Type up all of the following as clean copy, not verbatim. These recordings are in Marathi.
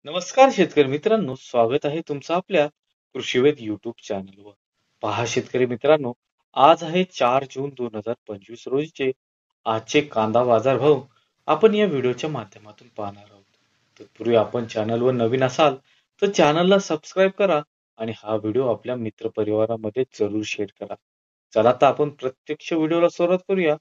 नमस्कार शेतकरी मित्रांनो, स्वागत आहे तुमचं आपल्या कृषीवेद युट्यूब चॅनलवर. पहा शेतकरी मित्रांनो, आज आहे 4 जून 2025 रोजीचे आजचे कांदा बाजार भाव आपण या व्हिडिओच्या माध्यमातून पाहणार आहोत. तत्पूर्वी आपण चॅनलवर नवीन असाल तर चॅनलला सबस्क्राईब करा आणि हा व्हिडिओ आपल्या मित्रपरिवारामध्ये जरूर शेअर करा. चला तर आपण प्रत्यक्ष व्हिडिओला सुरुवात करूया.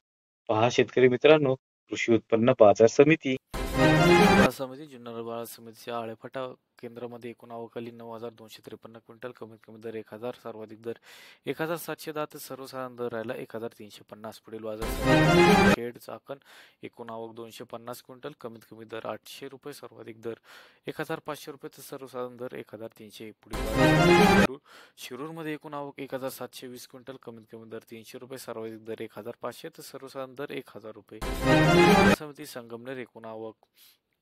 पहा शेतकरी मित्रांनो, कृषी उत्पन्न बाजार समिती बाजार समिती जुन्नर बाजार समितीच्या आळेफाटा केंद्रामध्ये एकूण आवकाली 9,253 क्विंटल, कमीत कमी दर 1,000, सर्वाधिक दर 1,710 तर सर्वसाधारण दर राहिला 1,350. पुढील बाजार समिती खेड चाकण एकूण आवक 250 क्विंटल, कमीत कमी दर 800 रुपये, सर्वाधिक दर 1,500 रुपये तर सर्वसाधारण दर 1,300. पुढील बाजार शिरूरमध्ये एकूण आवक 1,720 क्विंटल, कमीत कमी दर 300 रुपये, सर्वाधिक दर 1,500 तर सर्वसाधारण दर 1,000 रुपये. बाजार समिती संगमनेर एकूण आवक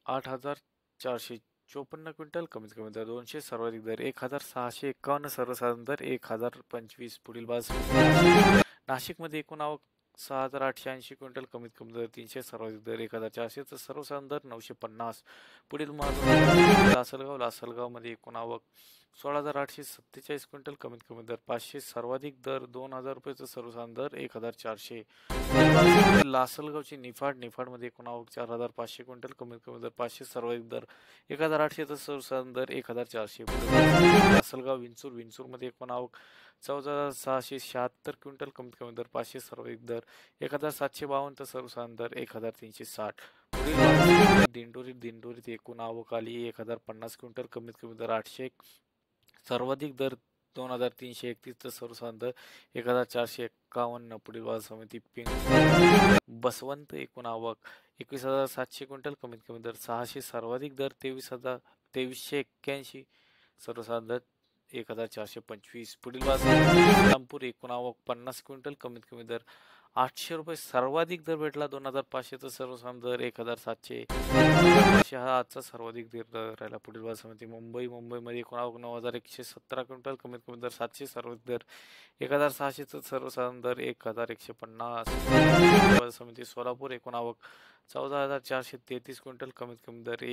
8,454 क्विंटल, कमीत कमी दर 200, सर्वाधिक दर 1,651, सर्वसाधारण दर 1,025. पुढील बाजार नाशिकमध्ये एकूण आवक 6,880 क्विंटल, कमीत कमी दर 300, सर्वाधिक दर 1,400 तर सर्वसाधारण दर 950. पुढील लासलगावमध्ये एकूण आवक 16,847 क्विंटल, कमीत कमी दर 500, सर्वाधिक दर 2,000 रुपये तर सर्वसाधारण दर 1,400. लासलगावची निफाडमध्ये एकूण आवक 4,500 क्विंटल, कमीत कमी दर 500, सर्वाधिक दर 1,800 तर सर्वसाधारण दर 1,400. लासलगाव विंचूरमध्ये एकूण आवक 14,676 क्विंटल, कमीत कमी दर 500, सर्वाधिक दर 1,752 तर सर्वसाधारण दर 1,360. दिंडोरीत एकूण आवक आली 1,050 क्विंटल, कमीत कमी दर 800, सर्वाधिक दर 2,331 तर सर्वसाधारण दर 1,451. पुढील बाजार समिती बसवंत एकूण आवक 21,700 क्विंटल, कमीत कमी दर 600, सर्वाधिक दर 23,81, सर्वसाधारण दर 1,425. पुढील बाजार इस्लामपूर एकूण आवक 50 क्विंटल, कमीत कमी दर 800 रुपये, सर्वाधिक दर भेटला 2,500 तर सर्वसाधारण दर 1,700. हा आजचा सर्वाधिक दर राहिला. पुढील बाजार समिती मुंबईमध्ये एकूण आवक 9,117 क्विंटल, कमीत कमी दर 700, सर्वाधिक दर 1,600 तर सर्वसाधारण दर 1,150. बाजार समिती सोलापूर एकूण आवक 14,433 क्विंटल, कमीत कमी दर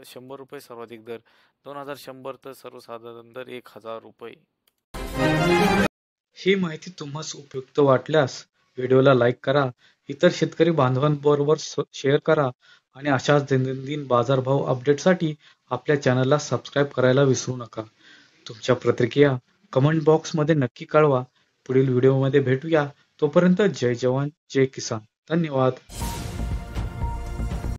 100 रुपये, सर्वाधिक दर 2,100 तर सर्वसाधारण दर 1,000 रुपये. ही माहिती तुम्हाला उपयुक्त वाटल्यास व्हिडिओला लाईक करा, इतर शेतकरी बांधवांबरोबर शेअर करा आणि अशाच दैनंदिन बाजारभाव अपडेटसाठी आपल्या चॅनलला सबस्क्राईब करायला विसरू नका. तुमच्या प्रतिक्रिया कमेंट बॉक्समध्ये नक्की कळवा. पुढील व्हिडिओमध्ये भेटूया. तोपर्यंत जय जवान जय किसान. धन्यवाद.